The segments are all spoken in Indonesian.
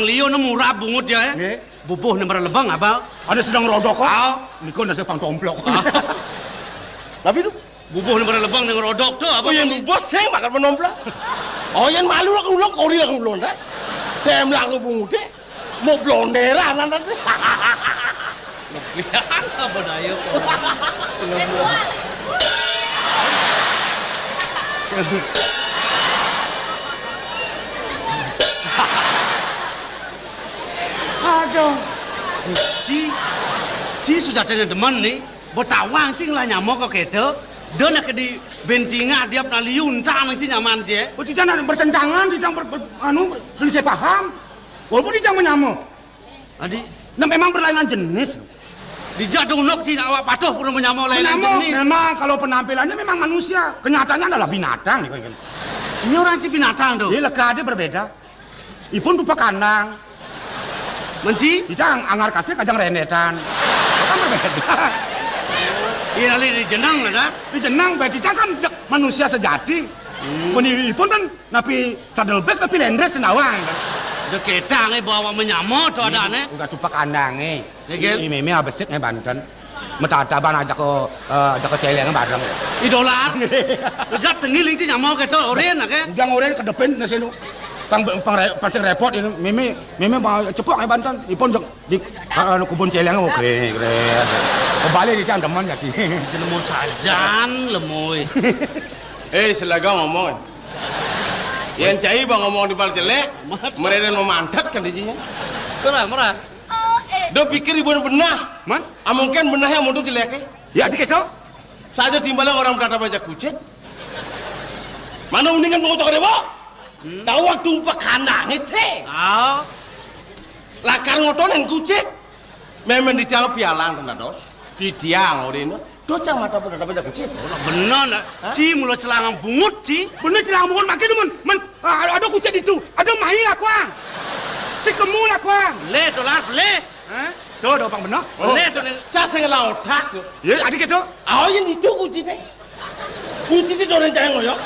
Liyo na murah bungut ya. Bubuh na maralabang abal. Ada sedang rodok kok. Niko nasi pang tomplok. Tapi tu bubuh na maralabang ng rodok tu abal. Oh yang bos saya makan menomplak. Oh yang malu lah ulong kori lah ulong dah. Tem lah bungut deh. Mau blondera nanti. Lihat apa daya kok. Aduh, Ci sudah ada teman nih, bertawang sih lah nyamuk kok gitu. Dia nak di bencinga dia pernah liuntang sih nyaman sih. Oh, tidak nak bertentangan, tidak selisih paham. Walaupun tidak menyamuk. Adi, nah memang berlainan jenis. Dijak dunuk sih awak patuh pun menyamuk lain jenis. Memang kalau penampilannya memang manusia, kenyataannya adalah binatang. Ini orang sih binatang tuh. Iya, leka dia berbeda. Ipun rupa kandang. Menci? Kita anggar kasih kajang rendetan. Kan berbeda. Iya nali di jenang ada. Di jenang, berarti kan manusia sejati. Ipun kan napi saddleback, napi lendres tenawang. Udah ketang bawa menyamuk tuh ada nih. Udah tupak kandang Ini meme abesik Banten. Metataban ajak ke celeng bareng. Idolar. Udah tengiling sih nyamuk gitu oren nak. Yang oren ke depan nasi nu. Pasang repot ini meme cepok Banten. Ipun di kebun celeng oke. Kembali di jam teman lagi. Lemur sajan lemoy. Selagang ngomong. Yang cai bang ngomong di bal jelek, mereka memantat kan dijinya. Merah. Do pikir ibu benah, Man? Mungkin benah yang mutu jelek. Ya dikit tu. Saja timbalan orang berkata baca kucing. Mana mendingan mengotok debo? Tahu waktu umpak kandang itu. Lakar ngotonan kucing. Memang di tiang pialang dan dos. Di tiang orang itu. Docang mata pun ada baca kucing. Benar nak. Ci mula celangang bungut ci. Bener celang bungut makin ada kucing itu. Ada mahi lah kuang. Si kemu lah kuang. Le dolar le. Tuh, pang benar. Le tu ni. Saya sengaja otak tu. Ya, adik itu. Yang itu kucing ni. Kucing itu orang jangan ngoyo.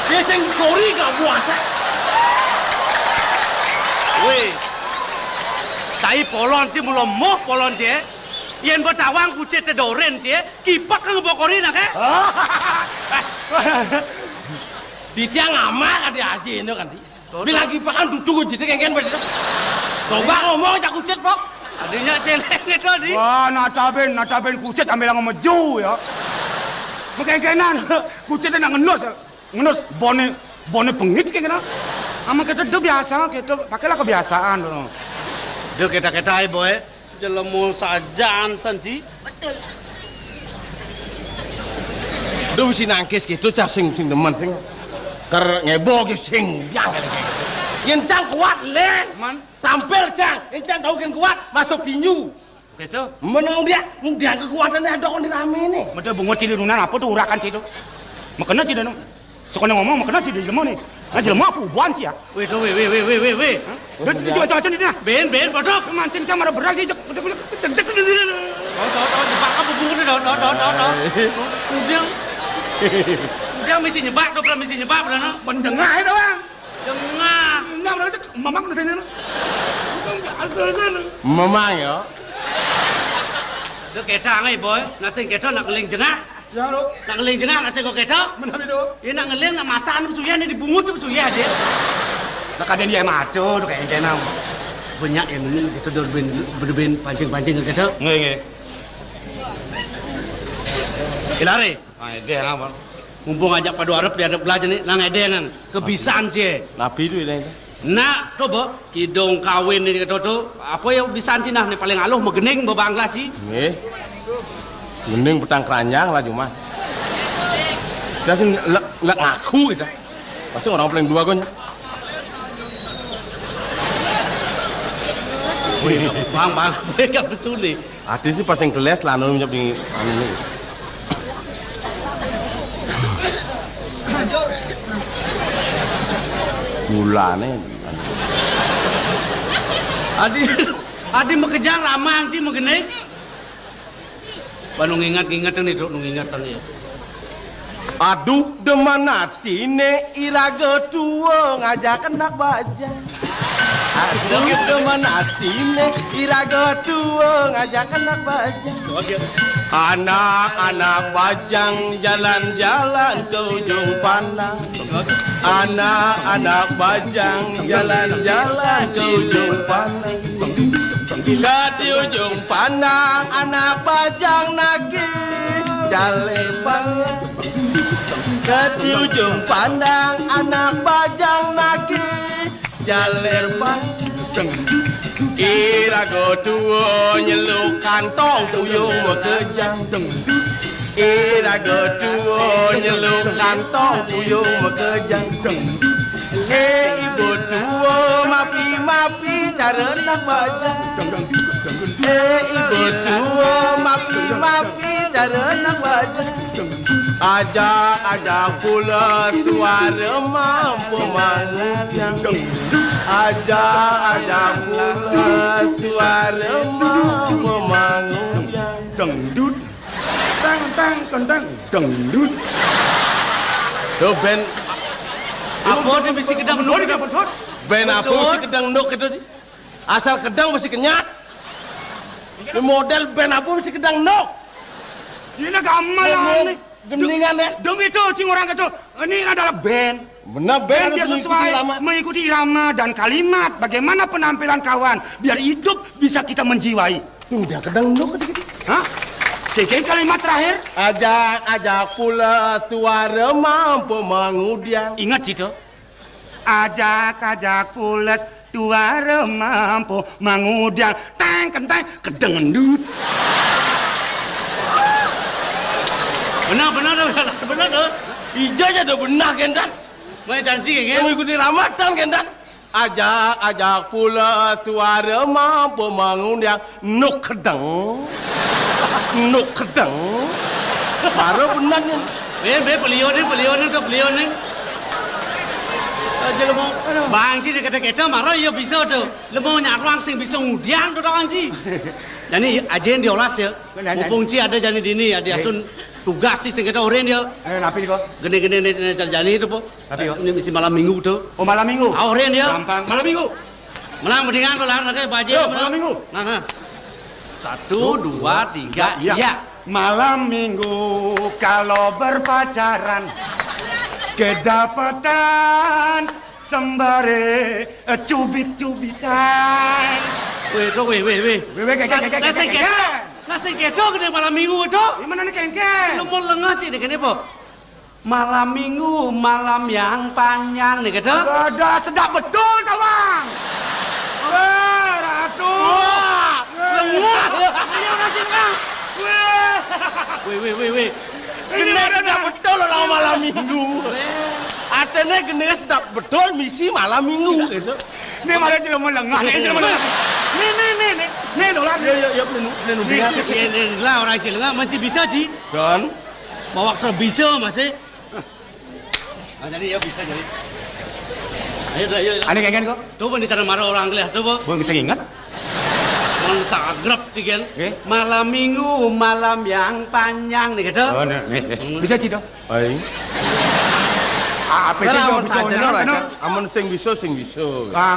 Dia seng kori kau puasa. Weh. Cai polon ci mula moh polon ci. Yang bertawang kucing tedoren ci. Kipak kan ngebokori nak eh. Di tiang amak ada aja itu kan di. Bilang kipak kan duduk kucing kan begitu. Coba ngomong aja kucing pok. Adinya celeng itu di. Wah, nataben kucing ambil yang ngemeju ya. Mungkin-mungkinan kucing nak ngenus bone pengit kayak gini. Ama kita tu biasa, kita pakailah kebiasaan dulu. Dia kita boy. Jelemu sajan sanci. Betul. Dia mesti nangkis gitu, cah sing demen sing. Ker ngebo sing yang kayak gitu. Yang cang kuat len, Man. Tampil cang, yang cang tahu kan kuat, masuk tinju. Gitu. Menang dia kekuatannya ada kon di rame nih. Betul bungut cili lunan apa tuh urakan situ. Makanya cili nu. Sekolah ngomong makanya cili jelema nih. Nah jelema aku buan sih ya. Weh. Dia coba ni dah. Ben bodoh. Mancing cang ada berak dia. Jebak apa bungut dah. Dia mesti nyebak tu, mesti nyebak dah no. Penjengah itu bang. Jengah. Enggak berarti mamak di sini. Memang ya. Dia ketang boy. Nasi ketang nak keling jengah. Ya lo. Nak keling jengah nasi kau ketang. Mana itu? Dia nak ngeling nak mataan bersuya ni dibungut tu bersuya dia. Nak kaden dia matu tu kayak kenam. Banyak yang ini kita berbin pancing ke ketang. Nge. Ilare. Dia apa? Mumpung ajak padu Arab dia ada belajar ni, lang ada yang kebisaan je. Nabi tu ini. Nak tu bo kidong kawin ni kata tu apa yang bisaan Cina ni paling aluh megening bebangla ci. Nggih. Mending petang keranjang lah cuma. Saya sih lek ngaku gitu. Pasti orang paling dua kan. Bang, mereka betul ni. Hati sih pas yang keles lah anu nyap di anu ni. Mulane. Adi makejang ramang sih mengenai. Banung ingat-ingatan itu, ingatan ya. Aduh, deman hati ne iraga tua ngajak anak baja. Aku teman atine irago tua ngajak anak bajang. Anak-anak bajang jalan-jalan ke ujung pandang. Anak-anak bajang jalan-jalan ke ujung pandang. Di ujung pandang anak bajang nagih jalepan. Di ujung pandang anak bajang nagih jalepan. Irago tua nyeluk kantong tuyung mekejang. Irago tua nyeluk kantong tuyung mekejang. Ibu tua mapi-mapi cara nak bajang. Ibu tua mapi-mapi cara nak bajang. Ajak pula suara mampu mengundang. Ajak pula suara mampu mengundang. Dangdut. Tang dangdut. Tuh ben Apa dia mesti kedang nuk dia betul? ben apa mesti kedang nuk itu di? Asal kedang mesti kenyat. Ini model ben apa mesti kedang nuk? Ini gamal nih. Geningan ya. Demi itu cing orang itu. Ini adalah band. Benar ben Biar sesuai mengikuti irama dan kalimat. Bagaimana penampilan kawan biar hidup bisa kita menjiwai. Udah kedang nuk gitu. Hah? Kayaknya kalimat terakhir. Ajak pula suara mampu mengundang. Ingat itu. Ajak pulas suara mampu mengundang. Tang kentang kedengendut. Benar dah. Ijazah dah benar kendan. Mai janji kan? Mengikuti ramatan kendan. Ajak pula suara mampu mengundang. Nuk kedang. Baru benar ni. Beliau ni. Jadi lemo bang ji dia kata kita marah ya bisa tu. Lemo nyak ruang sing bisa ngudiang tu orang ji. Jadi ajen dia olas ya. Mumpung ji ada jadi dini ada asun tugas sih sing kita orang dia. Napi kok? Gede jadi itu po. Ini mesti malam minggu tu. Oh malam minggu. Orang dia. Gampang. Malam minggu. Malam mendingan kalau nak baje. Malam minggu. Nah. 1, 2, 3, iya. Malam minggu kalau berpacaran kedapatan sembari cubit-cubitan. Weh. Nasi kedo kena malam minggu itu. Gimana nih kengkeng? Lu mau lengah sih dengan apa? Malam minggu, malam yang panjang nih kedo. Ada sedap betul kawan. Ratu. Lengah. Ayo nasi lengah. Weh. Kena sedap betul orang malam minggu. Atene kena sedap betul misi malam minggu. Ini malah cuma melengah. Nih dolar. Ya plenu dia. Ini lah orang cilengah masih bisa ji. Dan Bawa waktu bisa masih. Jadi ya bisa jadi. Ayo. Ani kengkeng kok? Tuh pun di sana marah orang kelih tuh po. Belum bisa ingat? Orang sagrap cikian. Malam minggu, malam yang panjang nih gitu. Oh, nih. Bisa Cido? baik. Apa sih Kenapa bisa saja amun sing bisa.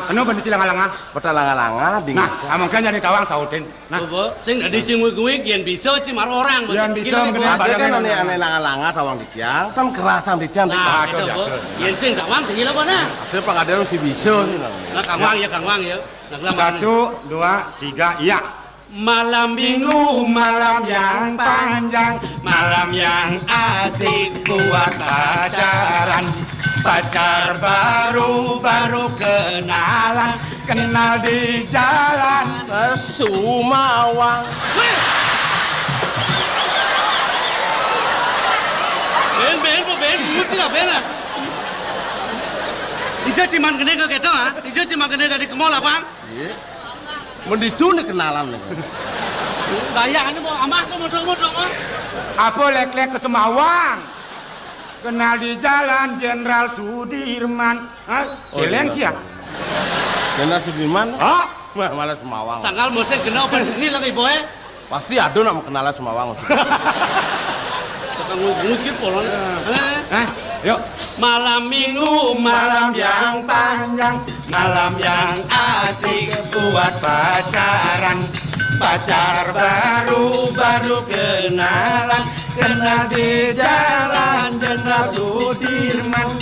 Kenapa di Cilangalanga? Petalanga-langa dingin. Nah, mungkin jadi tawang sautin. Nah, sing dari cingui kian bisa sih marah orang. Yang bisa mengenai Ada kan aneh langa-langa tawang dikiang, kan kerasan dikiang. Nah, itu po. Yang sing tawang tinggi lah mana? Ada pengadaan si bisa. Nah, kangwang ya. 1, 2, 3, iya. Malam minggu, Malam yang panjang, malam yang asik buat pacaran. Pacar baru kenalan, kenal di jalan. Sumawang. Ben, muncul lah Ben lah. Ijo ciman kene ke keto ah? Ijo ciman kene ke di kemol apa? Iya. Menditu nih kenalan nih. Daya ini mau amah ke modong ah? Apa lek-lek ke Semawang? Kenal di jalan Jenderal Sudirman. Celeng sih ya? Jenderal Sudirman? Oh, malah Semawang. Sangkal musim kenal ini lagi boy. Pasti ada nak mau kenalan Semawang. Tukang ngukir polon. Yuk. Malam minggu, malam yang panjang, malam yang asik buat pacaran. Pacar baru kenalan, kenal di jalan Jenderal Sudirman.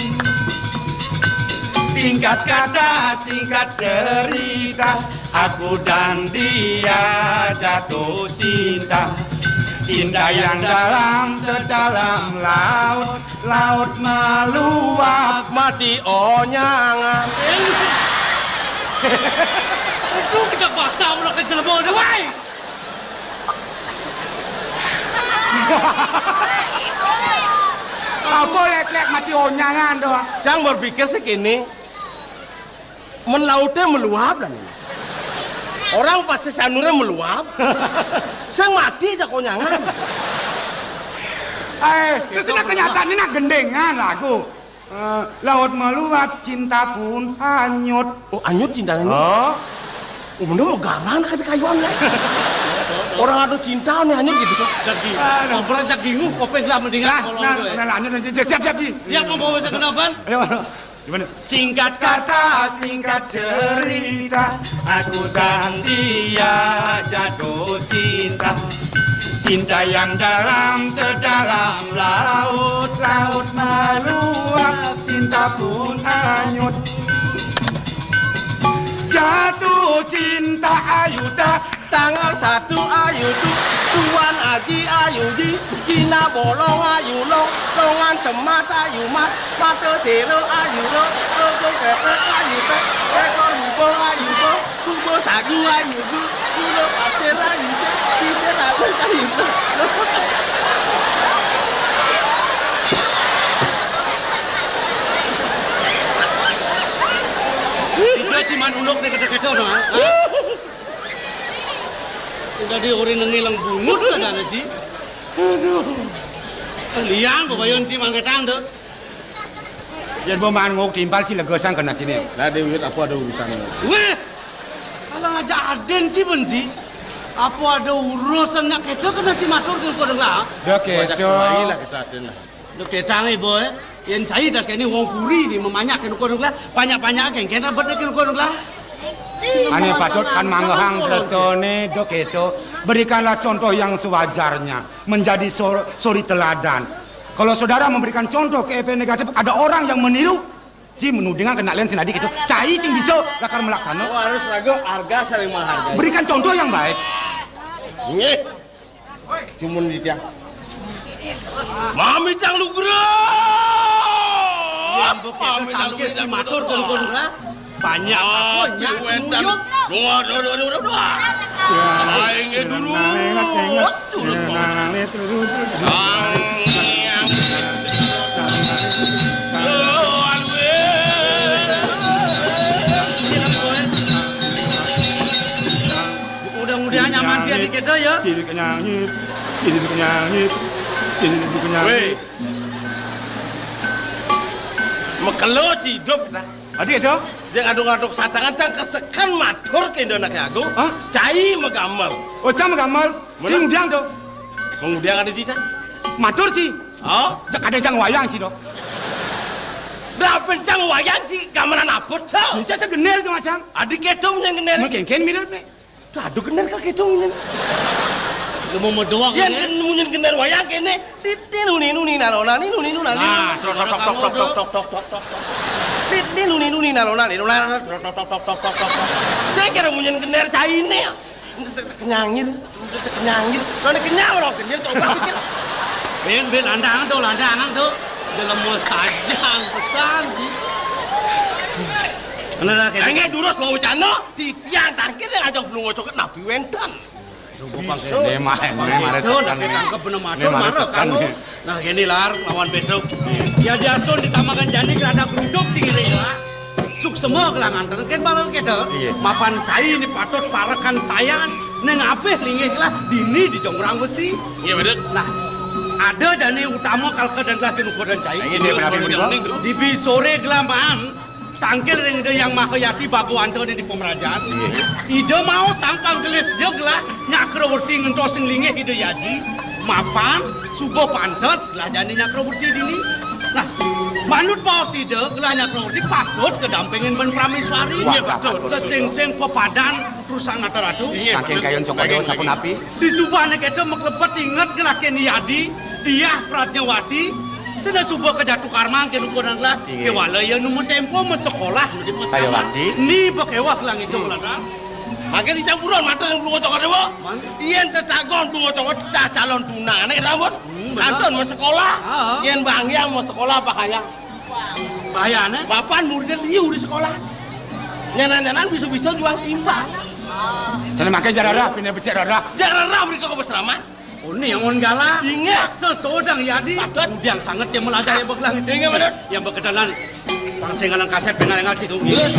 Singkat kata, singkat cerita, aku dan dia jatuh cinta. Cinta yang dalam sedalam laut, laut meluap mati onyangan. Aduh, kita bahasa ulah kejelebon deh, wai. Apa lek-lek mati onyangan doang. Jangan berpikir segini. Lautnya meluap dan ini. Orang pasti sanurnya meluap. Sang mati aja konyangan. Terus kenyataan ini gendengan lagu. Laut meluap, cinta pun hanyut. Oh, hanyut cinta ini? Oh. Bener mau garang kata kayuannya. Orang ada cinta nih hanyut gitu. Jagi. Ngobrol jagingu, kopeng lah mendingan. Nah, lanjut. Siap. Siap membawa saya kenapan? Ayo. Gimana? Singkat kata, singkat cerita, aku dan dia jatuh cinta. Cinta yang dalam sedalam laut, laut meluap, cinta pun hanyut. Jatuh cinta ayuda, Tanggal 1 ayu tu, Tuan Haji ayu di, Kina bolong ayu long, longan semat ayu mat, mata selo ayu lo, logo kepek ayu pek, ekor hubung ayu bo, kubo sagu ayu bu, kulo pasir ayu cek, pisir ayu bu. Dijak ciman uluk nih kata-kata no, sudah di orang nengilang bungut saja naji. Aduh, liang babayon si mangketang tu. Jadi boman ngok timpal sih legesan kena sini. Nah Dewi, aku ada urusan. Weh, kalau ngajak aden sih benci. Apa ada urusan nak kita kena si matur ke kau dengar? Dok itu. Lah kita aden lah. Dok ketang ni boy. Yang cai dah kini wong kuri ni memanyak ke kau dengar. Banyak-banyak yang kita betul ke kau dengar. Ane patut kan manggahang prestone dok itu. Berikanlah contoh yang sewajarnya. Menjadi suri teladan. Kalau saudara memberikan contoh ke EP negatif, ada orang yang meniru. Ji menudingan kena lain sinadi gitu. Cai sing bisa lakar melaksana. Oh, harus ragu harga saling menghargai. Berikan contoh yang baik. Nggih. Cuman di tiang. Mami cang lu Yang bukti tangkis si matur ke kau dengar. Banyak semuyuk. Aing dulu. Mudah-mudahan nyaman dia di kita ya. Ciri kenyangit. Weh. Mekelo hidup kita. Adik itu? Dia ngaduk-ngaduk satangan cang kesekan matur ke Indonesia Agung. Hah? Cai megamal. Oh, cam gamal. Cing diang tu. Mengudiang ada cica. Matur sih. Oh, Kadang cang wayang sih dok. berapa cang wayang sih gamaran apot tau? Bisa segenel tu macam. Adik ketong yang gener. Mungkin mirip ni. Aduh gener ka ketong yang. Lu mau mendoang Yang ya? munyen gener wayang kene. Titi nuni nalona ni nuni nuna. Ah, tok tok. Titi nuni nalona ni tok. Saya kira munyen gener cai ni. Kenyangin. Kalau kenyang orang kenyang coba pikir. Ben landangan tu. Jelemu sajang pesan sih. Mana nak Enggak durus mau cano, titiang tangkir yang ajak belum ngocok nabi wentan. Ini mah Betul, nak tangkap benar matur kamu. Nah gini lar lawan beduk. Ya diasun ditambahkan jani kerana keruduk cingiri lah. Suk semua kelangan terken malam kita. Mapan cai ini patut parakan saya. Neng apeh lingih lah dini di jongrang besi. Iya betul. Nah ada jani utama kalka dan lah kinu kodan cai. Ini berapa Di sore gelaman. Tangkil yang mahayati bagu anto di pemerajaan. Ide mau sangkang gelis jeglah nyakrowerti ngentosing lingih ide yaji. Mapan subuh pantas lah jani nyakrowerti dini. Nah, Manut bawa side gelahnya krodik patut kedampingin ben prameswari. Iya betul. Sesing-sing pepadan perusahaan ratu. Saking kayon cokodo sapun api. Di subahnya kita meklebet ingat gelah keni Yadi, dia Pratnyawati. Sudah subah ke Jatuh Karmang ke Nukunan lah. Ke wala ya numu tempo sekolah di Saya wakti. Ni bakewah lang itu kelada. Makin dicampuran mata yang belum ngocok dewa. Yen tetagon tu ngocok tak calon tunangan rambut. Anton mau sekolah. Yen bang yang mau sekolah bahaya. Bahayanya? Bapak muridnya liu di sekolah. Nyanan-nyanan bisa-bisa jual timbang. Jadi makin jarara pindah becek rara. Jangan beri kau beseraman. Oh ni yang on gala. Ingat. Seseorang Yadi. Yang sangat yang melajah yang berkelang. Ingat benar. Yang berkenalan. Pangsengalan kaset pengalengan si kau. Yes.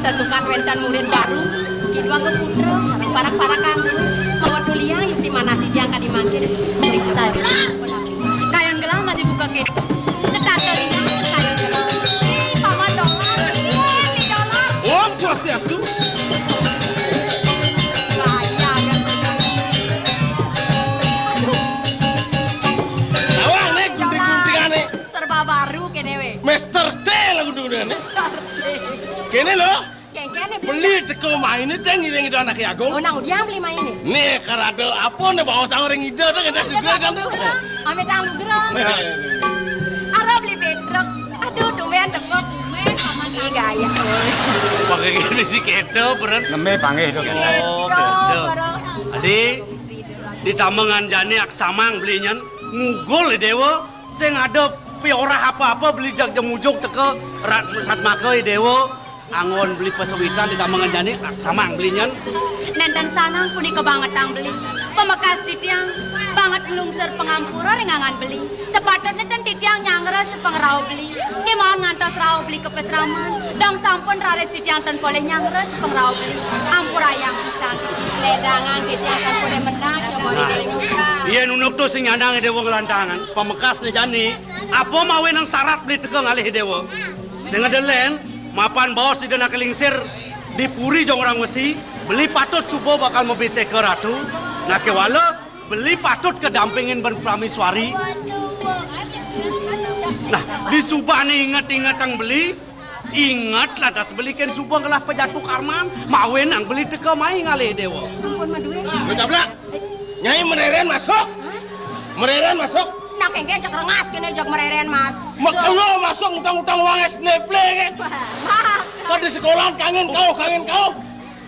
Sesukan wentan murid baru, kidua ke putra, sarang parak-parak kamu. Mawar duliang yuk di mana tidiang kadi mangkir. Kayon gelah masih buka kit. Sekat duliang kayon gelah. Paman dolar, di dolar. Om Swastiastu. Bahaya kan. Awang nih gunting-guntingane. Serba baru kene we. Master T lah gunting-guntingane. Kene lo. Kene Beli teko maine teng ireng itu anak Agung. Oh nang dia beli main ini. Nih karado apa nih bawa sang orang ide tuh kena juga kan tuh. Ame tang gerang. Arab beli bedrok. Aduh domean tengok. Sama gaya. Pakai gini si keto beren. Neme panggil itu. Oh keto. Adi di Tamengan Jani Aksamang belinya ngugol dewa. Sing ada piorah apa-apa beli jag jemujug teke rat sat makai dewa. Angon beli pesawitan di Tamangan Jani Aksamang belinya. Nenten sanang puni kebangetan beli. Pemekas titiang banget lungser pengampura ringangan beli. Sepatutnya nenten titiang nyangres pengrau beli. Kemauan ngantos rau beli ke pesraman. Dong sampun rares titiang ten boleh nyangres pengrau beli. Ampura yang pisang. Ledangan titiang ten boleh menang. Iya nunuk tuh sing nyandang dewa ngelantangan. Pemekas di Jani. Apa mawe nang syarat beli teke ngalih dewa. Sing ada len. Mapan bawa si dana kelingsir di puri jong orang mesi beli patut subo bakal membesek ke ratu nak kewala beli patut kedampingin ben prameswari. Nah di subah ni ingat-ingat ang beli ingat lah das belikan subah ngelah pejatuh karman mawe nang beli teka mai ngalih dewa. Sampun madue. Mencaplak. Nyai mereren masuk. Mereren masuk. Nak kengke cek rengas kene jok mereren mas. Makanya masuk utang-utang uang SPP kan. Kau di sekolah kangen kau.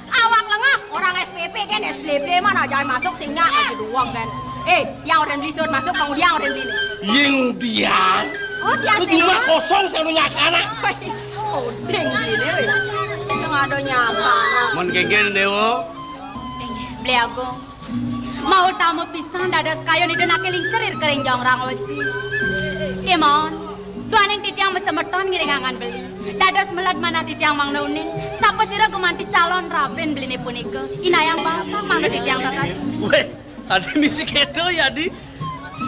Awak lengah orang SPP kan SPP mana jangan masuk singa aja doang kan. Yang orang beli surat masuk bang dia orang beli. Yang dia. Oh dia Lu rumah kosong saya punya anak. Oh deng gini weh. Yang ada nyapa. Mon genggen dewa. Beli aku. Mau tamu pisang dadas kayo ni nak kelingserir kering jong rang wesi. Emon, duaning titiang mesemeton ngiringangan beli. Dadas melad mana titiang mang nauning. Sapa sira gumanti calon raben beli ni punika. Inayang bangsa mang titiang kakasih. Weh, adi misi keto ya adi.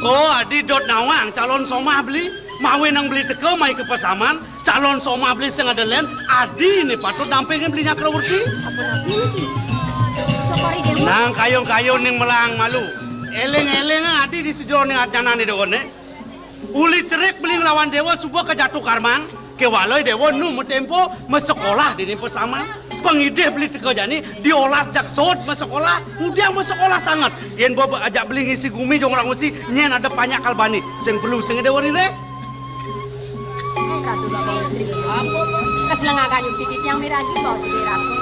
Oh adi dot nawang calon somah beli. Mawe nang beli teke mai ke pesaman. Calon somah beli sing ada len. Adi ni patut dampingin belinya kerawurti. Sapa rapi lagi. Cokori dia. Nang kayong-kayong ning melang malu. Eleng-eleng adi di sejero ning ajanan ni dewone. Uli cerik beli ngelawan dewa subuh ke Jatuh Karmang. Ke waloi dewa nu metempo mesekolah di pesaman. Pengideh beli teko jani diolas jak sod mesekolah. Udah mesekolah sangat. Yen bobo ajak beli ngisi gumi jong orang usi nyen ada banyak kalbani. Sing perlu sing dewa ni re. Ratu bapak istri. Keselengakan yuk titit yang miragi kau sendiri.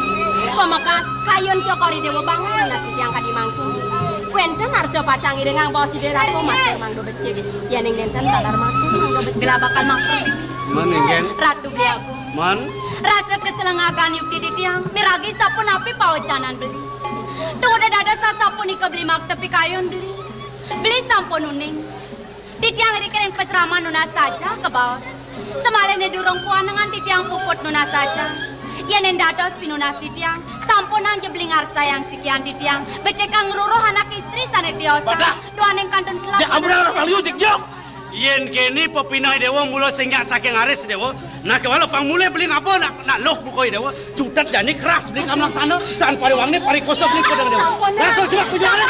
Pemekas kayon cokori dewa bangun nasi yang kadi mangkung. Wenten arso pacang irengang bawa si derako master mangdo becik. Yaning nenten sadar mangkung mangdo becik. Gila bakal mangkung. Meninggen. Ratu beli aku. Man. Rasa keselengagan yuk di tiang. Miragi sapun api pawajanan beli. Tunggu dada sapun ika beli mak tepi kayon beli. Beli sampun uning. Di tiang ini kering pesrama nuna saja ke bawah. Semalene durung puan dengan di tiang puput nuna saja. Yenen dados pinunas di tiang. Sampun hanya beli ngarsa yang sekian di tiang. Becekang ruruh anak istri sana diosa. Doaneng kantun kelak. Ya ampun orang liu jek jok. Yen kini pepinai dewa mula sehingga saking aris dewa. Nah kewala pang mulai beli ngapa nak loh bukoi dewa. Cutat jani keras beli kamlang sana. Dan pari wang ni pari kosong beli kodang dewa. Nah kau coba kau jalan.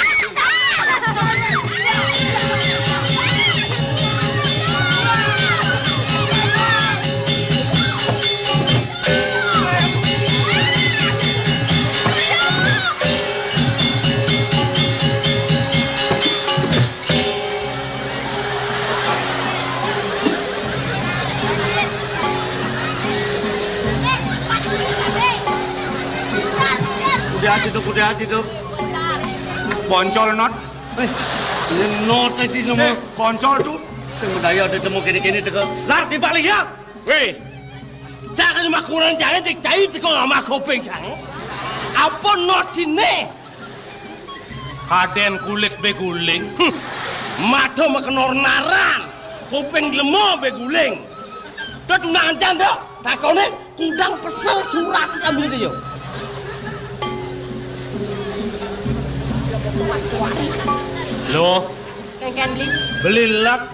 Kuda hati tu. Boncol not. Ini not tadi nama. Koncol tu. Semudaya ada temu kini tega. Lar di balik ya. Weh. Jangan cuma kurang jangan cek cai tiko sama kopeng cang. Apa not ini? Kaden kulit beguling. Mata makenor naran. Kopeng lemo beguling. Dah tunangan janda. Takonen kudang pesel surat ambil dia. Loh, Kengken beli. belilah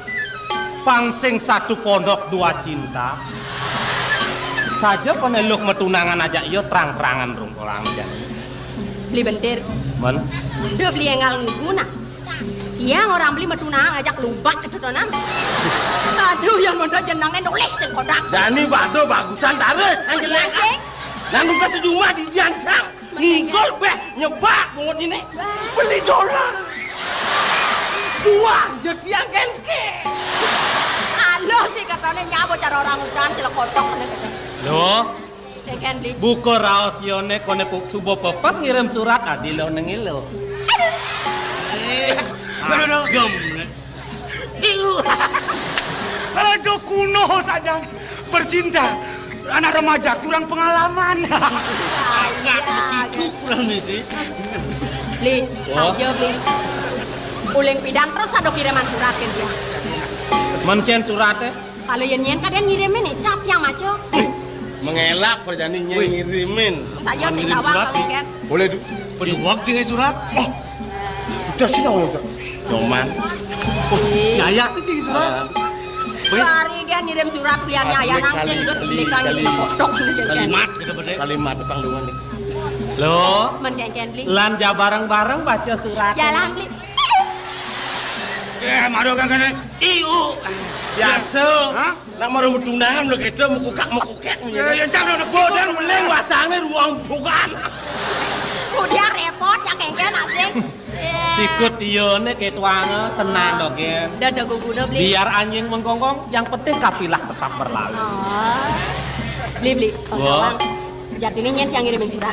pangsing satu pondok dua cinta. Saja peneluk metunangan aja iyo terang-terangan rung orang aja. Beli bentir. Men, Dia beli engal nguguna. Iya orang beli metunang ajak lumbat itu donang. Satu yang mondok jenangnya nulis sing kodak. Dani bado bagusan taris anggelek. Nanu ka sejumlah di jancang. Ninggol beh nyebak bungut ini. Beli dolar. Juang jadi yang kenke. Halo sih katanya nyabo cara orang udan celak kotok nih. loh, Kengken beli. buku raos yone kone subo pepas ngirim surat adilo nengilo. Gem. Aduh kuno saja. Bercinta. Anak remaja kurang pengalaman. Agak begitu kurang nih sih. Beli, saja beli. Uling pidang terus ada kiriman surat ke dia. Mencen suratnya? Kalau yang nyen kalian ngirimin nih, siapa yang maco? Mengelak perjaninya ngirimin. Saja sing tawang Kengken. Boleh du. Beri waktu ngai surat. Udah sih dong. Doman. Nyayak ni cing surat. Hari dia ngirim surat beliannya ayah nangsing terus belikannya di kotok nih Kengken. Kalimat kita berdek. Kalimat depan luan nih. Loh, Men Kengken beli. lanja bareng-bareng baca surat. Jalan beli. Maru kan kene. Iu. Biasa. Hah? Nak maru tunangan lo kita mukukak. Yang cang udah Bodan beleng wasange ruang bukan. Udah repot ya Kengken asing. Sikut iyo ne ketuange tenang dong ya. Dadah guguda beli. Biar anjing menggonggong, yang penting kafilah tetap berlalu. Oh. Beli. Wah. Sejatinya nyet yang ngirimin surat.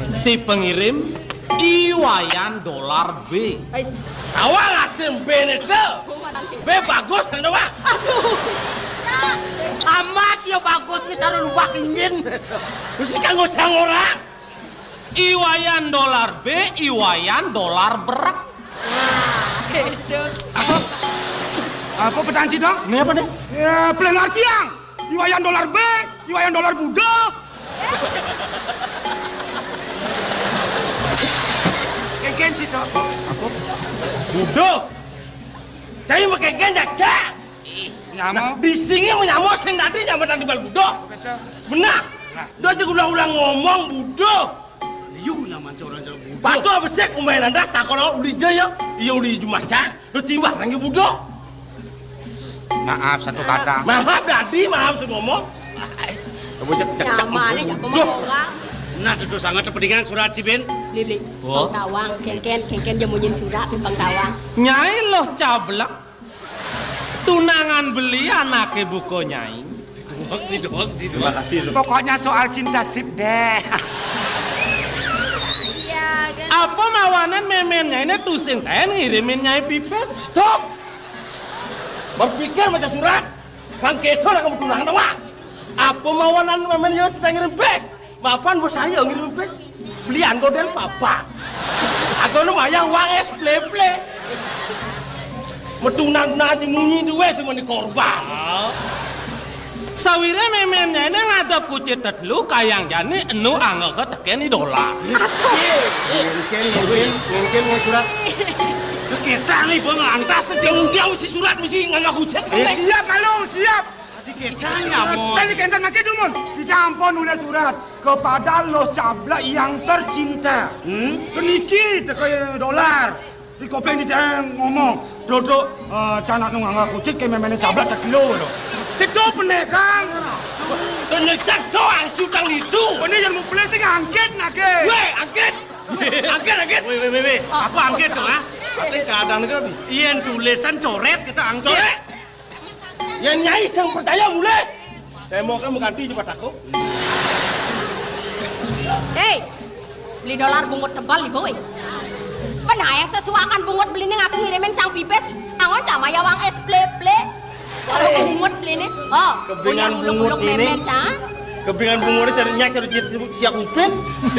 Si pengirim Iwayan dolar B. Ais. Awang atem benete. Be bagus kan doang. Aduh. Amat ya bagus kita lubak ingin. Terus kanggo sang orang. Iwayan dolar B, Iwayan dolar berak. Nah, gitu. Apa petanci dong? Ini apa nih? Ya, pelengar tiang. Iwayan dolar B, Iwayan dolar Buddha. Kengken sih dong. Budo. Tapi pakai gendak cak. Nyamo. Di sini menyamo sing tadi nyamatan di bal budo. Benar. Dia juga ulang-ulang ngomong budo. Yuk nama orang jalan budo. Batu besek umay landas tak kalau uli jaya. Iya uli jumaca. Terus timbah lagi budo. Maaf satu kata. Maaf tadi maaf sih ngomong. Nyaman aja pemohongan. Nah, itu sangat terpedingan surat si Ben. Beli. Oh. Bang Tawang, Kengken jamunyin surat di Bang Tawang. Nyai loh cablek. Tunangan beli anaknya buko nyai. Doang sih. Terima kasih. Pokoknya soal cinta sip deh. Iya kan. Apa mawanan memennya ini tusing ten ngirimin nyai pipes? Stop. Berpikir macam surat. Kang keto nak kamu tunangan doang. Apa mawanan memen yo sedang ngirim bes. Mapan bos saya ngirim bes. Belian godel papa. Aku nu mayang uang es ple-ple. Metunan nanti munyi duwe semua korban. Sawire mememnya ini ngadap kucit tetlu kayang jani enu angga ke teken idola. Mungkin mau surat. Kita nih bang lantas Dia mesti surat mesti nggak kucit. Siap kalau siap. Tadi kita nyamon. Tadi kentan makin dumun. Dicampur nulis surat kepada lo cabla yang tercinta. Peniki teke dolar. Di kopeng di ngomong. Dodok canak nung angga kucit kayak memene cabla tak kilo lo. Itu penekang. Kenesak doang sutang itu. Ini yang mau beli sih angket nake. Weh, angket. Angket. Weh. Apa angket tuh, Mas? Tapi keadaan itu lebih. Iyan tulisan coret kita angket. Coret. Yang nyai yang percaya mulai. Demo kan mengganti cepat aku. Hei, beli dolar bungut tebal nih boy. Penayang sesuakan bungut beli nih aku ngirimin cang pipes. Angon cama ya wang es ple. Kalau bungut beli nih, oh, Kebingan bungut ini. Kebingan bungut cari siap upin.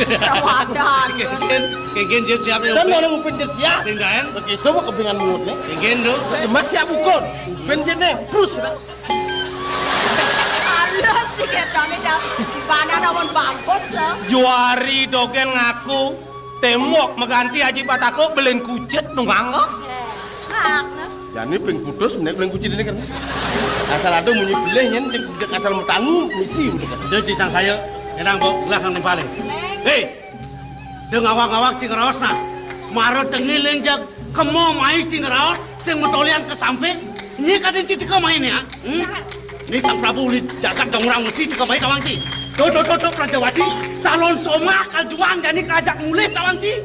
Rawadan. Kengken siap-siap Dan orang upin siap. Sindahan. Begitu mah kebingan bungutnya. Kengken do. Mas siap ukon. Upin jene terus. Halus dikit dong dah. Mana namun bagus ya. Juari dogen ngaku temok mengganti aji batako belen kucit nungangos. Jadi ping putus menek belen kucit ini kan. Asal ada munyi beleh nyen asal metanggung misi udah kan. Dia cisang saya. Enang kok belakang nih paling. Hei. Deng awak-awak cingeraos na. Maro tengiling jag kemo mai cingeraos sing metolian ke samping. Ini kadang titik main ya. Ini sang Prabu uli jagat dong orang mesti ke main kawang ci. Do Prajawati calon soma kajuang jadi kerajaan mulai kawang ci.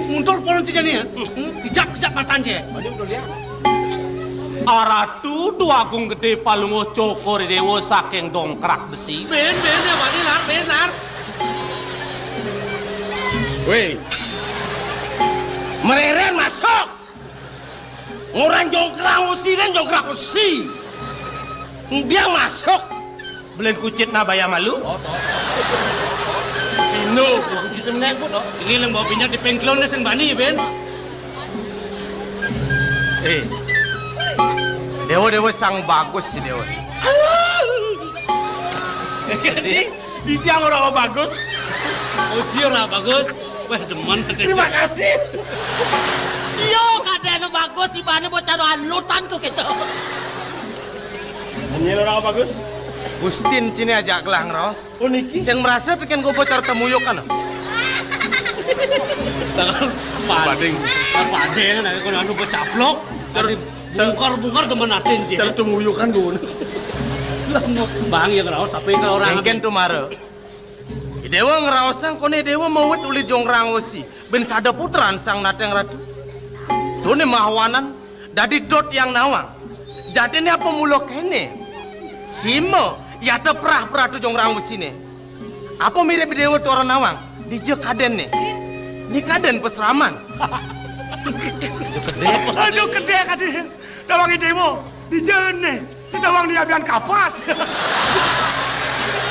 Muntul polon ci jadi ya. Kejap matan ci. Maju udah lihat. Aratu dua agung gede palungo cokor dewo saking dongkrak besi. Ben ya benar. Weh. Mereren masuk. Orang jongkrak usi. Dia masuk. Belen kucit na baya malu. Pino, kucit menek pun. Ini yang bawa pinjat di pengklon sing bani ben. Dewa sang bagus si Dewa. Sih, di tiang orang bagus. Uji orang bagus. Wah demen. Terima kasih. Yo kadang bagus ibane bocah halutan ku gitu. Ini orang bagus. Gustin cini ajak gelang ros. Oh niki. Yang merasa bikin gue bocor temuyuk kan? Sangat pading. Pading nah kono anu becaplok. Dari bungkar demen atin je. Cara temuyukan dulu. Bang ya ngeraos sampai ke orang. Mungkin tuh mare. Dewa ngeraosan kone dewa mawet uli jongrang wesi. Ben sada putran sang nateng ratu. Tuh nih mahwanan dadi dot yang nawang. Jadi ini apa mulok kene? Simo, ya ada perah tuh jongrang wesi nih. Apa mirip dewa tuh orang nawang? Di je kaden nih. Ini kaden pesraman. Aduh gede kaden. Tawang idemo di jene. Si tawang dia bian kapas.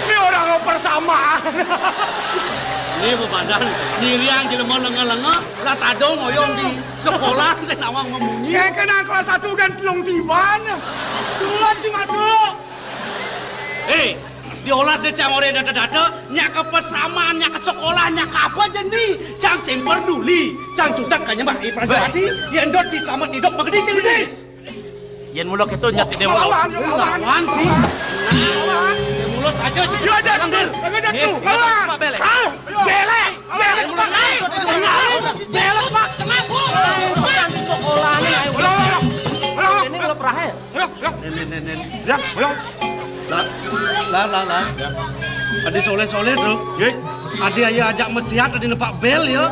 Ini orang persamaan. Ini bebadan nyiriang jelema lenga-lenga rata dong ngoyong di sekolah saya nawang memunyi. Ya kena kelas 1 dan telung tiban. Sulan sih masuk. Hei, diolah de cangore data-data nya ke pesraman, nya ke sekolah, nya ke apa jadi? Cang sing peduli, cang jutak kanya Mbak Prajawati, yen dot si selamat hidup begede jadi. Yen mulok itu nyati dewa. Lawan sih. Lawan. Mulut saja sih. Ya ada dengar. Ada tuh. Lawan. Belek. Belek. Belek Pak. Belok Pak, kenapa? Di sekolah nih. Ini ngelep rahe. Ya, ayo. Lah. Adi soleh-soleh tuh. Adi aya ajak mesiat adi nepak bel ya.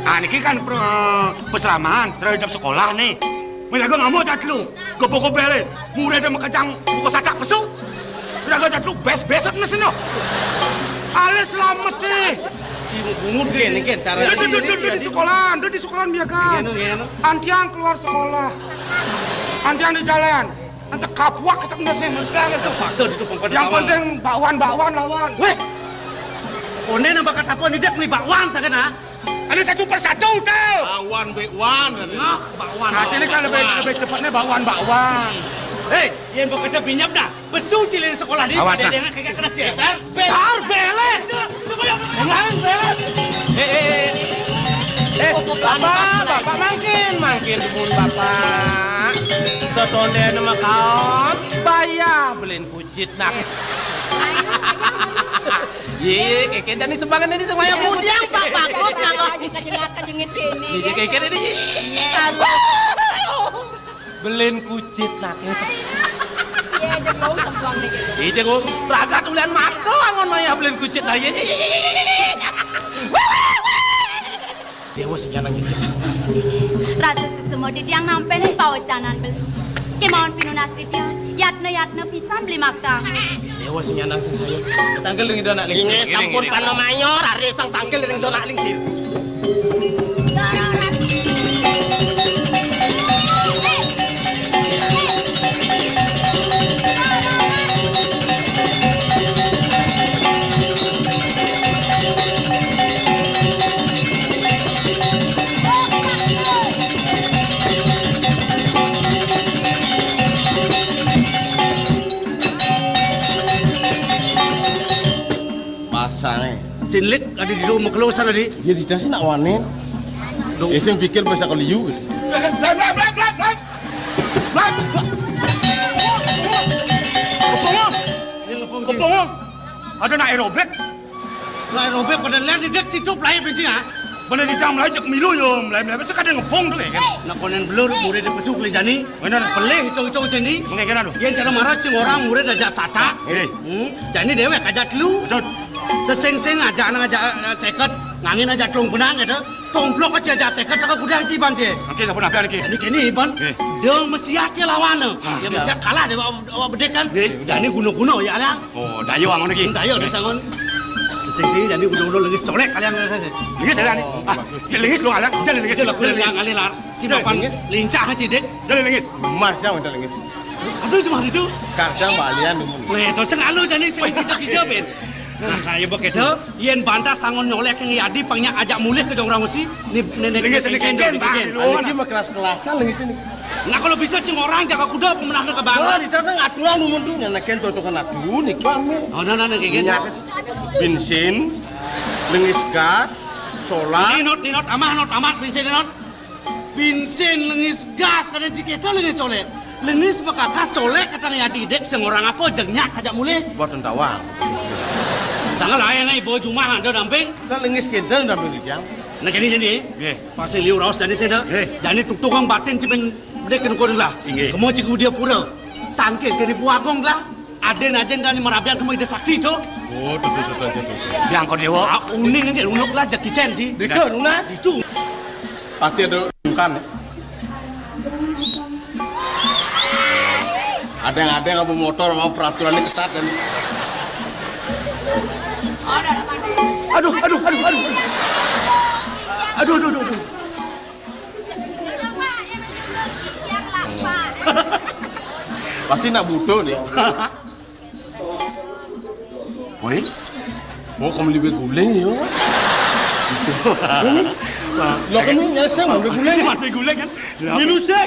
Ah, niki kan peseraman terhadap sekolah nih. Mereka nggak mau jatlu, gopo bele, murid ada makajang buku sacak pesu. Mereka jatlu besok neseno. Alis selamat deh. Bungut gini kan cara. Duduk di sekolahan biarkan. Antian keluar sekolah, antian di jalan. Nanti kapuak kita kena saya mentang itu. Paksa itu pengkode Yang penting bakwan lawan. Weh. Konen nak bakat apa ni dek ni bakwan sakan ha? Ada satu persatu tau. Bakwan bekwan. Nah, bakwan. Nah, ini kan lebih cepatnya bakwan. Hei, yang berkata binyap dah. Besu cilin sekolah ni. Awas dah. Dengan kagak kena dia. Tar bele. Jangan bele. Bapak mangkin dukun bapak. Setonde nama kaon, bayar beliin kucit nak. Ye, keke tadi sembangan ini semuanya bujang Pak bagus nganggo kejengit kene. Ye, keke ini. Beliin kucit nak. Ye jeung mau sembuang deh gitu. Ye, jeung ragat ulian masto angon maya beliin kucit lah ye. Dewa senjana gitu. Rasa semua di tiang nampel pawacanan beli. Kemauan pinunas di tiang. Yatna pisan beli makan. Dewa senjana sing saya. Tangkel dengan donak lingsir. Ini sampun panomayor, hari sang tangkel dengan donak lingsir. Sinlik ada di rumah keluasan tadi. Ya tidak sih nak wanen. Eseng pikir bahasa kaliu. Kepong. Ada nak aerobik. Nak aerobik pada lihat di dek situ pelai benci ha. Benda di dalam lajak milu yo, mulai sekadang ngepong tu kan. Nak konen belur murid di pesuk le jani. Benar. Pelih hitung sini. Mengenai tu. Yang cara marah cing orang murid ajak sata. Jani dewe ajak dulu. Betul. Seseng-seng ajak seket ngangin ajak telung benang gitu. Tomplok aja ajak seket tak kudang ciban sih. Okey, siapa nak lagi? Ini kini ban. Dia mesiat dia lawan. Ya mesiat kalah dia bawa bedek kan. Jani kuno-kuno ya lah. Oh, dayo ang lagi. Dayo dia sangon. Seseng-seng jani kuno-kuno lagi colek kalian saya. Lingis jalan. Lingis lu alang. Jalan lingis. Jalan kuliah yang kali lar. Cibapan lincah aja dek. Jalan lingis. Marjang minta lingis. Aduh cuma itu. Karjang balian dulu. Leh, tu seng alu jani seng hijau-hijau ben. Nah, saya begitu, yen bantah sangon nyolek yang yadi pangnya ajak mulih ke orang Musi, ni nenek lingis gendong. Ini mah kelas-kelasan lingis ini. Nah kalau bisa cing orang jaga kuda pemenangnya ke Wah, bangga. di sana ngaduan lumundunya neken cocokan adu nih kami. Oh, nah kayak gini. Bensin, lingis gas, solar. Ni not amat bensin not. Bensin lengis gas kadang ciketa lengis colek. Lengis bekakas colek katang yadi dek sing orang apa jengnya ajak mulih. Buat tentawang. Sangat lain nih bawa cuma ada damping. Kan lingis kendel damping sejam. Nah kini jadi. Pasal liu raus jadi saya. Jadi tukang batin cipen dek kena kau lah. Kamu cikgu dia pura. Tangkil kini puagong lah. Aden ajen kan merabian kamu ide sakti tu. Oh, tuh. Yang kau dewa. Uning ni unuk lah Jackie Chan sih. Dekat lunas. Itu. Pasti ada bukan. Ada yang mau motor mau peraturannya ketat dan. Aduh. Pasti nak butuh nih. Woi. Mau kamu lebih guling ya? Lo kamu nyesel mau lebih guling? Lebih guling kan? Minus sih.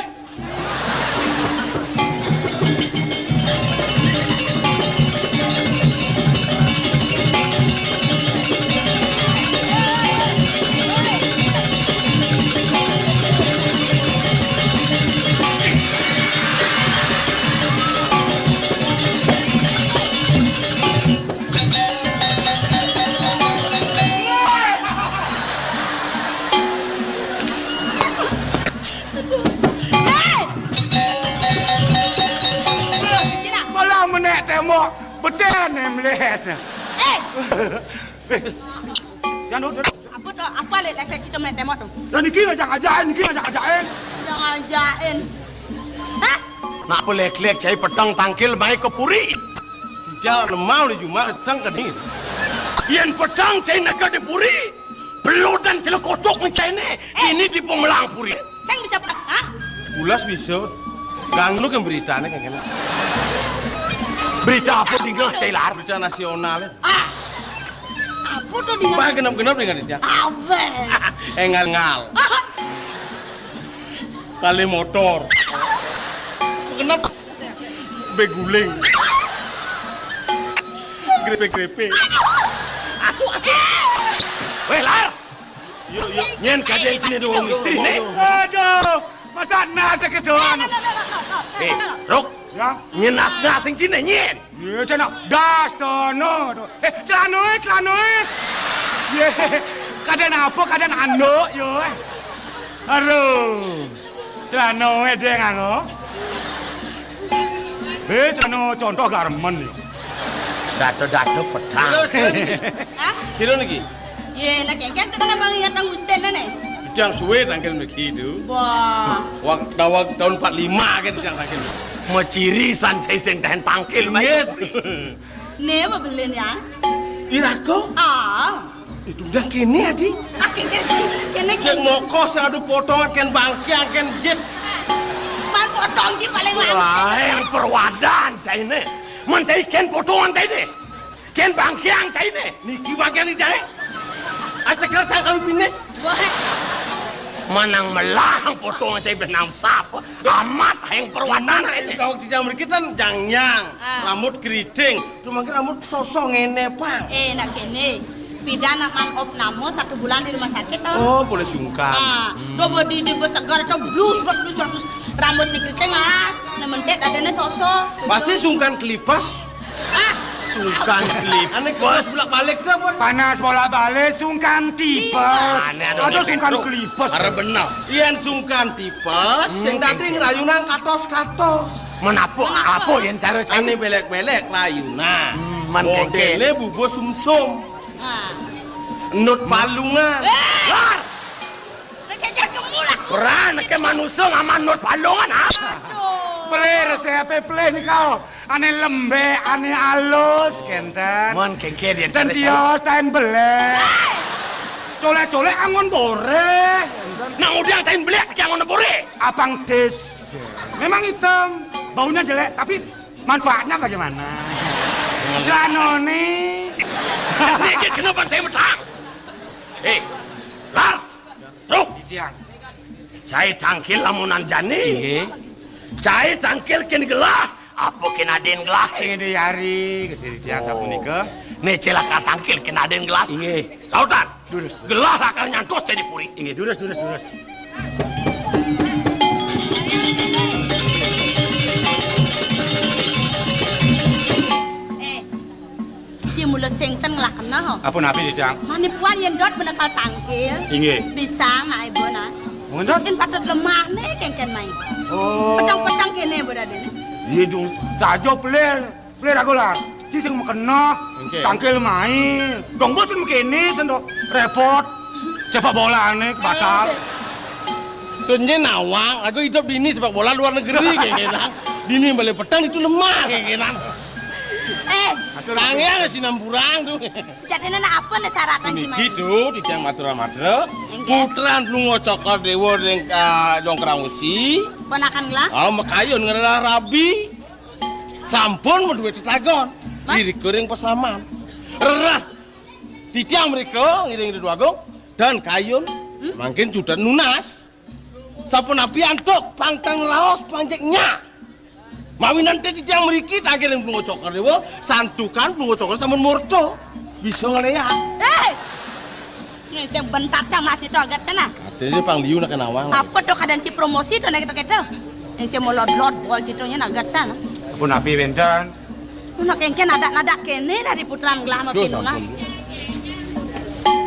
Tembok beden yang melihat. Jangan duduk. Apa le tek cerita menit tembok tu? Dan ini ngajak ajain. Jangan ajain. Hah? Nak boleh klek cai petang tangkil baik ke puri. Jangan mau di Jumat datang ke ni. Yang petang saya nak ke puri. Belum dan celekotok ni cai ni. Ini di pemelang puri. Saya bisa pedas, ha? Ulas bisa. Gang lu kan beritanya kayak gini. Berita apa tinggal Cailar? Berita nasional. Apa tuh dengan? Bah genap-genap dengan dia. Awe. Engal-ngal. Kali motor. Kenapa? Beguling. Grepe-grepe. Weh Lar, Yuk, yuk. nyen kalian sini dong istri nih. Aduh, masa nasi kedoan. Rok, Ya, nyen nas sing cine nyen. ya cina das tono. Celanoe. Ye, kadang apa, kadang ando, yo. Aduh, celanoe deh ngano. Celano contoh garmen. Dato pedang. Hah? Siro lagi. Ye, nak kengken sebenarnya bang ingat nang Gusten nih. Yang suwe tangkel begitu. Wah. Waktu tahun 45 kan yang tangkel. Maciri sancai sing tahan tangkil mayat. Nih apa beliin ya? Irako? Ah. Itu udah kini adi. Kene Yang mau kos yang ada potongan kan bangkiang kan jet. man potong ki paling Wah, langsung. yang perwadan cai ne. Mencai ken potongan cai ne. Ken bangkiang cai ne. Niki bangkiang ni jangan. Acakal sang kami finish. Wah. Manang melang potongan cai benam sap. Amat yang perwadan ini. Kalau di jam kita kan jangyang, rambut keriting, cuma rambut sosok ngene pang. Nak kene. Pidana man op namo 1 bulan di rumah sakit tau. Oh, boleh sungkan. Do body di segar to blus rambut ni keriting as. Nementet adanya sosok. Pasti sungkan kelipas. Sungkan klip. Aneh bos bolak-balik tuh buat. Panas bolak-balik, sungkan tipes. Aduh, sungkan kelipes. Para benar. Ian sungkan tipes, yang tadi ngerayunan katos-katos. Menapa apa yang cara cai Aneh belek-belek layunan. man kengke. Modelnya bubur sumsum. Nut palungan. Lar, Nak kejar kemulak. peran ke manusia ngamanut palongan ha. Ple, resepe ple nih kau. Ane lembe, ane halus, kenten. Man kengke dia Dan cara cai. tios, tain belek. Colek-colek angon bore. Nang udah tain belek yang ngono bore. Abang tes. Memang hitam, baunya jelek, tapi manfaatnya bagaimana? Janone. Ini kenapa saya metang? Lar, Ruk, Tiang. saya tangkil lamunan jani. Saya tangkil ken gelah, apa kena den gelah? Ini diari, kesini tiang sapu nika. Nih celaka tangkil kena den gelah. Inge. Lautan, Durus. gelah akan nyantos jadi puri. Inge, durus. Ci mula sengsen ngelak kena ho. Apa napi di tiang? Manipuan yang dot menekal tangkil. Inge. Bisa na ibu na. Mengundot? Mungkin patut lemah nih kengken main. Oh. Petang-petang kene berada nih. Iya dong, saja pelir aku lah. Cising mau kena, Oke. tangkil main. Dong bosan begini, sendok repot. Sepak bola aneh, batal. Tunjuknya nawang, aku hidup di ini sepak bola luar negeri kayak gini. Dini balik petang itu lemah kayak gini. Tangnya nasi nampurang tuh. Sejatinya nak apa nih syaratan ci main? Gitu, di tiang matura-matura. Enggak. Putran lungo cokor dewa yang jongkrang usi. Ponakan lah. Oh, makayun ngerela rabi. Sampun mau duit tetagon. Mas? Diri goreng pesaman. Rerat. Di tiang mereka ngiring di duagung. Dan kayun. Makin sudah nunas. Sampun api antuk. Pangtang laos panjeknya. Mawi nanti di tiang meriki tangkir yang lungo cokor dewa. Santukan lungo cokor sama murto. Bisa ngeliat. Ini yang bentar cang masih togat sana. Katanya pang liu nak kenawang. Apa tuh keadaan ci promosi tuh nak kita. Yang saya mau lot bol citonya nagat sana. Apa napi bentan? Nak kengken nada kene dari putran gelah makin Duh, nunas. sampun.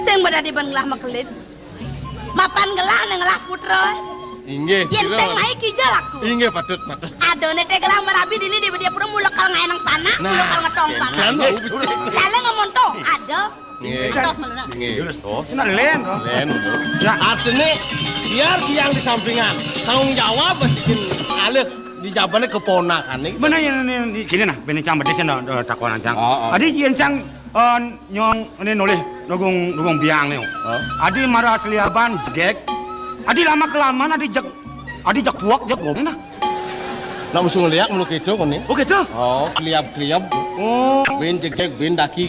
Sing berada di ban gelah makelit. Mapan gelah neng gelah putra. Inge, Yen sing mai kijal aku. Inge patut. Ado nete gelah merabi dini di dia pura mula kal ngaenang panah, mula kal ngetong panah. Kan mau becek. Kale ngomong to, ado. Inge. Terus meluna. Inge. Durus toh, sini len toh. Len betul. Artinya biar tiang di sampingan tanggung jawab bikin alih di jawabannya keponakan nih. Mana yang ini gini nah, bini cang berdesa dah takwanan cang. Oh. Adi yang cang nyong ini nolih nunggung biang nih. Adi marah asliaban jegek. Adi lama kelamaan adi jak puak jak gom nah. Nak usung liak ngono kedo kene. Oh gitu. Oh, kliap-kliap. Oh. Ben jegek ben daki